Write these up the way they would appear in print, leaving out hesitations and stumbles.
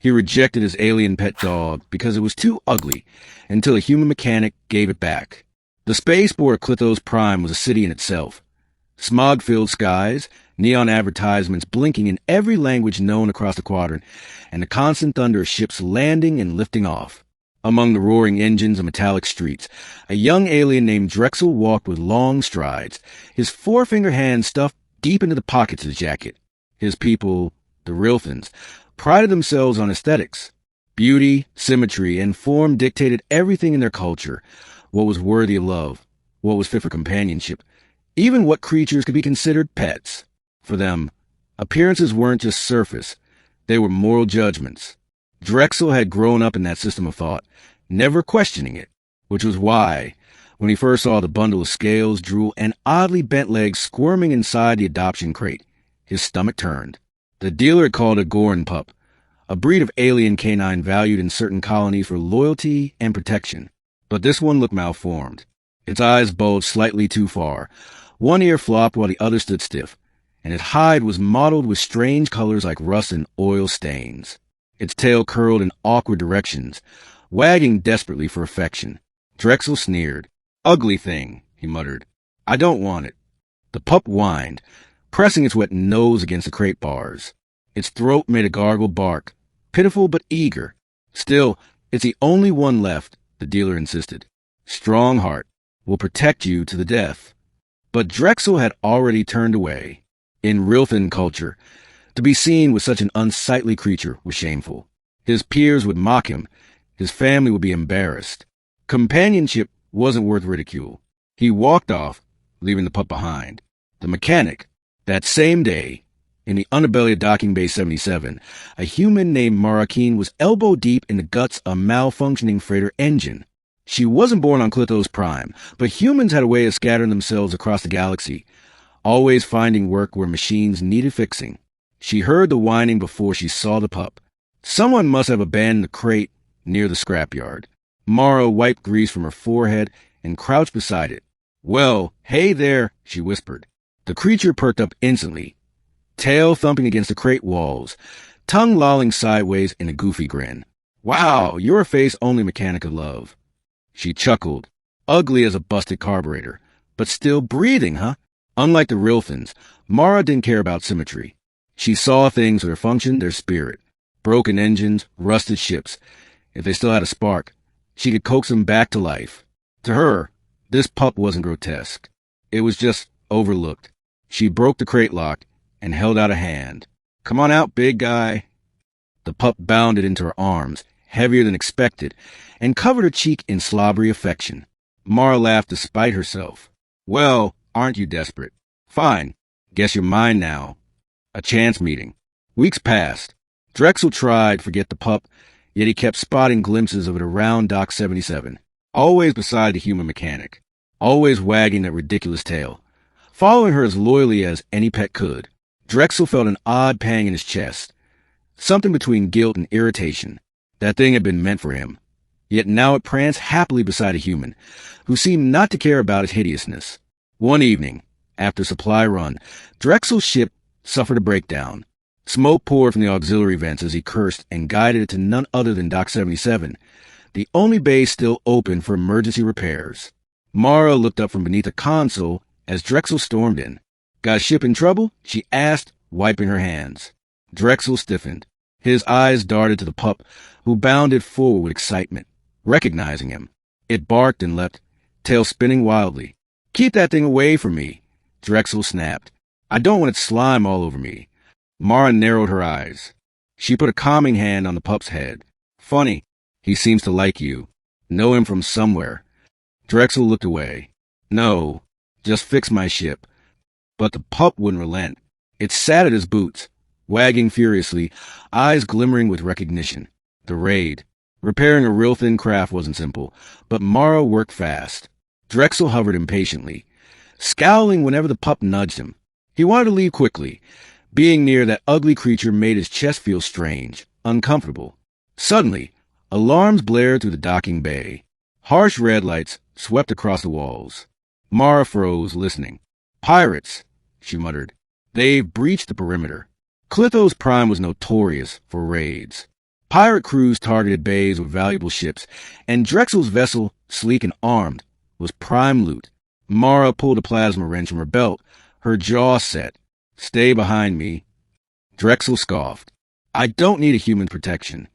He rejected his alien pet dog because it was too ugly until a human mechanic gave it back. The spaceport of Clithos Prime was a city in itself. Smog-filled skies, neon advertisements blinking in every language known across the quadrant, and the constant thunder of ships landing and lifting off. Among the roaring engines and metallic streets, a young alien named Drexel walked with long strides, his forefinger hands stuffed deep into the pockets of his jacket. His people, the Rilthans, prided themselves on aesthetics. Beauty, symmetry, and form dictated everything in their culture, what was worthy of love, what was fit for companionship, even what creatures could be considered pets. For them, appearances weren't just surface, they were moral judgments. Drexel had grown up in that system of thought, never questioning it, which was why, when he first saw the bundle of scales, drool, and oddly bent legs squirming inside the adoption crate, his stomach turned. The dealer had called it a Gorin pup, a breed of alien canine valued in certain colonies for loyalty and protection. But this one looked malformed. Its eyes bulged slightly too far. One ear flopped while the other stood stiff, and its hide was mottled with strange colors like rust and oil stains. Its tail curled in awkward directions, wagging desperately for affection. Drexel sneered. "Ugly thing," he muttered. "I don't want it." The pup whined, pressing its wet nose against the crate bars. Its throat made a gargled bark, pitiful but eager. "Still, it's the only one left," the dealer insisted. "Strong heart. Will protect you to the death." But Drexel had already turned away. In Rilthan culture, to be seen with such an unsightly creature was shameful. His peers would mock him. His family would be embarrassed. Companionship wasn't worth ridicule. He walked off, leaving the pup behind. The mechanic, that same day, in the underbelly of Docking Bay 77, a human named Marakeen was elbow-deep in the guts of a malfunctioning freighter engine. She wasn't born on Clithos Prime, but humans had a way of scattering themselves across the galaxy, always finding work where machines needed fixing. She heard the whining before she saw the pup. Someone must have abandoned the crate near the scrapyard. Mara wiped grease from her forehead and crouched beside it. "Well, hey there," she whispered. The creature perked up instantly, tail thumping against the crate walls, tongue lolling sideways in a goofy grin. "Wow, you're a face only mechanic could love." She chuckled, ugly as a busted carburetor, but still breathing, huh? Unlike the Rilthans, Mara didn't care about symmetry. She saw things with their function, their spirit. Broken engines, rusted ships. If they still had a spark, she could coax them back to life. To her, this pup wasn't grotesque. It was just overlooked. She broke the crate lock and held out a hand. "Come on out, big guy." The pup bounded into her arms, heavier than expected, and covered her cheek in slobbery affection. Mara laughed despite herself. "Well, aren't you desperate? Fine. Guess you're mine now." A chance meeting. Weeks passed. Drexel tried to forget the pup, yet he kept spotting glimpses of it around Dock 77, always beside the human mechanic, always wagging that ridiculous tail, following her as loyally as any pet could. Drexel felt an odd pang in his chest, something between guilt and irritation. That thing had been meant for him, yet now it pranced happily beside a human, who seemed not to care about its hideousness. One evening, after supply run, Drexel's ship suffered a breakdown. Smoke poured from the auxiliary vents as he cursed and guided it to none other than Dock 77, the only bay still open for emergency repairs. Mara looked up from beneath a console as Drexel stormed in. "Got ship in trouble?" she asked, wiping her hands. Drexel stiffened. His eyes darted to the pup, who bounded forward with excitement, recognizing him. It barked and leapt, tail spinning wildly. "Keep that thing away from me," Drexel snapped. "I don't want its slime all over me." Mara narrowed her eyes. She put a calming hand on the pup's head. "Funny, he seems to like you. Know him from somewhere." Drexel looked away. "No, just fix my ship." But the pup wouldn't relent. It sat at his boots, wagging furiously, eyes glimmering with recognition. The raid. Repairing a real thin craft wasn't simple, but Mara worked fast. Drexel hovered impatiently, scowling whenever the pup nudged him. He wanted to leave quickly. Being near that ugly creature made his chest feel strange, uncomfortable. Suddenly, alarms blared through the docking bay. Harsh red lights swept across the walls. Mara froze, listening. "Pirates," she muttered. "They've breached the perimeter." Clithos Prime was notorious for raids. Pirate crews targeted bays with valuable ships, and Drexel's vessel, sleek and armed, was prime loot. Mara pulled a plasma wrench from her belt, her jaw set. "Stay behind me." Drexel scoffed. "I don't need a human protection."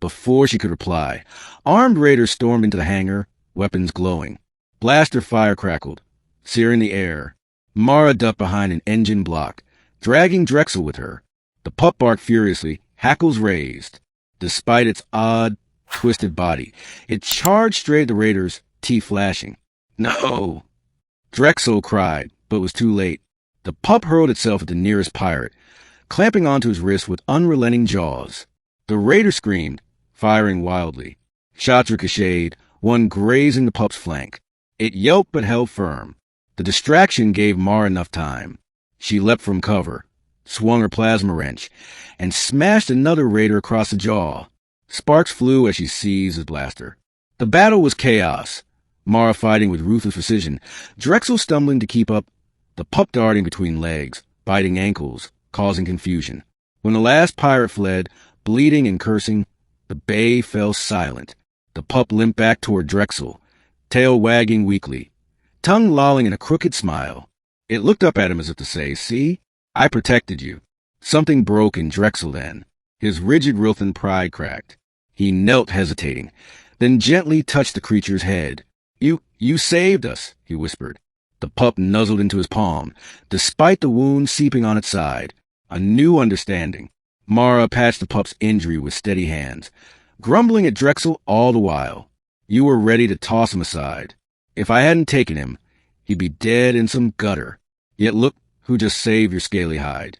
Before she could reply, armed raiders stormed into the hangar, weapons glowing. Blaster fire crackled, searing the air. Mara ducked behind an engine block, dragging Drexel with her. The pup barked furiously, hackles raised. Despite its odd, twisted body, it charged straight at the raiders, teeth flashing. "No!" Drexel cried, but was too late. The pup hurled itself at the nearest pirate, clamping onto his wrist with unrelenting jaws. The raider screamed, firing wildly. Shots ricocheted, one grazing the pup's flank. It yelped but held firm. The distraction gave Mara enough time. She leapt from cover, swung her plasma wrench, and smashed another raider across the jaw. Sparks flew as she seized his blaster. The battle was chaos. Mara fighting with ruthless precision, Drexel stumbling to keep up, the pup darting between legs, biting ankles, causing confusion. When the last pirate fled, bleeding and cursing, the bay fell silent. The pup limped back toward Drexel, tail wagging weakly, tongue lolling in a crooked smile. It looked up at him as if to say, "See, I protected you." Something broke in Drexel then. His rigid Rilthan pride cracked. He knelt hesitating, then gently touched the creature's head. You saved us," he whispered. The pup nuzzled into his palm, despite the wound seeping on its side. A new understanding. Mara patched the pup's injury with steady hands, grumbling at Drexel all the while. "You were ready to toss him aside. If I hadn't taken him, he'd be dead in some gutter. Yet look who just saved your scaly hide."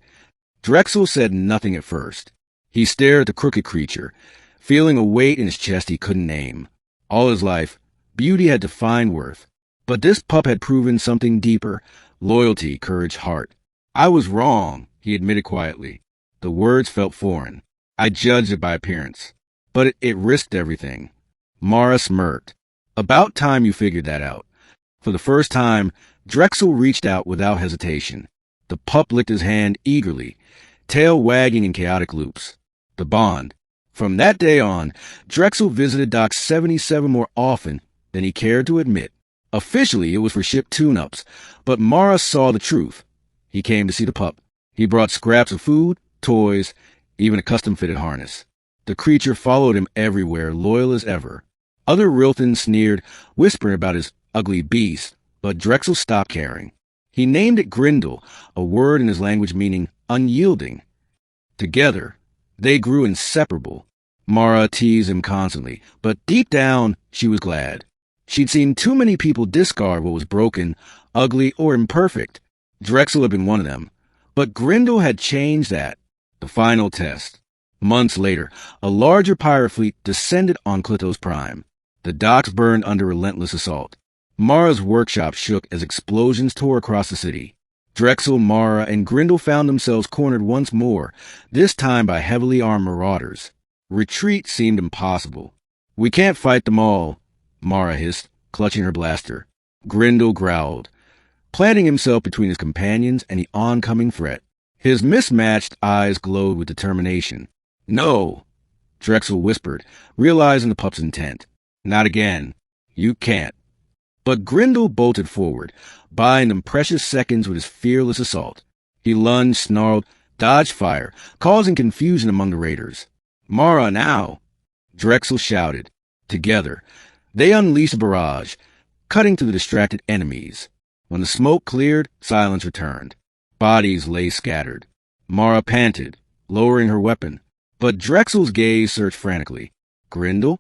Drexel said nothing at first. He stared at the crooked creature, feeling a weight in his chest he couldn't name. All his life, beauty had defined worth. But this pup had proven something deeper: loyalty, courage, heart. "I was wrong," he admitted quietly. The words felt foreign. "I judged it by appearance. But it risked everything." Mara smirked. "About time you figured that out." For the first time, Drexel reached out without hesitation. The pup licked his hand eagerly, tail wagging in chaotic loops. The bond. From that day on, Drexel visited Dock 77 more often than he cared to admit. Officially, it was for ship tune-ups, but Mara saw the truth. He came to see the pup. He brought scraps of food, toys, even a custom-fitted harness. The creature followed him everywhere, loyal as ever. Other Rilthans sneered, whispering about his ugly beast, but Drexel stopped caring. He named it Grindel, a word in his language meaning unyielding. Together, they grew inseparable. Mara teased him constantly, but deep down, she was glad. She'd seen too many people discard what was broken, ugly, or imperfect. Drexel had been one of them. But Grindel had changed that. The final test. Months later, a larger pirate fleet descended on Clitos Prime. The docks burned under relentless assault. Mara's workshop shook as explosions tore across the city. Drexel, Mara, and Grindel found themselves cornered once more, this time by heavily armed marauders. Retreat seemed impossible. "We can't fight them all," Mara hissed, clutching her blaster. Grindel growled, planting himself between his companions and the oncoming threat. His mismatched eyes glowed with determination. "No," Drexel whispered, realizing the pup's intent. "Not again. You can't." But Grindel bolted forward, buying them precious seconds with his fearless assault. He lunged, snarled, dodged fire, causing confusion among the raiders. "Mara, now!" Drexel shouted. Together, they unleashed a barrage, cutting through the distracted enemies. When the smoke cleared, silence returned. Bodies lay scattered. Mara panted, lowering her weapon, but Drexel's gaze searched frantically. "Grindel?"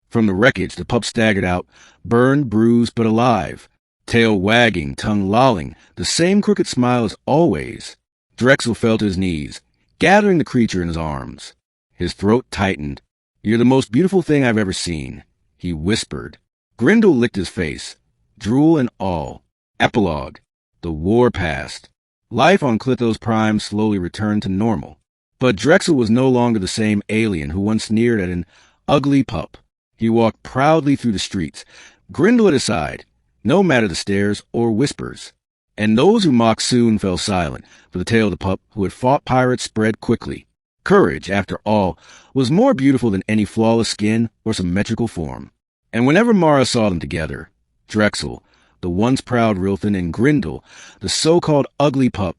From the wreckage, the pup staggered out, burned, bruised, but alive. Tail wagging, tongue lolling, the same crooked smile as always. Drexel fell to his knees, gathering the creature in his arms. His throat tightened. "You're the most beautiful thing I've ever seen," he whispered. Grindel licked his face, drool and all. Epilogue. The war passed. Life on Clitos Prime slowly returned to normal. But Drexel was no longer the same alien who once sneered at an ugly pup. He walked proudly through the streets, Grindel at his side, no matter the stares or whispers. And those who mocked soon fell silent, for the tale of the pup who had fought pirates spread quickly. Courage, after all, was more beautiful than any flawless skin or symmetrical form. And whenever Mara saw them together, Drexel, the once proud Rilthin, and Grindel, the so-called ugly pup,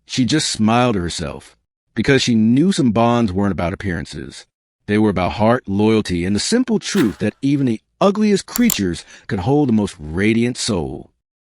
she just smiled to herself, because she knew some bonds weren't about appearances. They were about heart, loyalty, and the simple truth that even the ugliest creatures could hold the most radiant soul.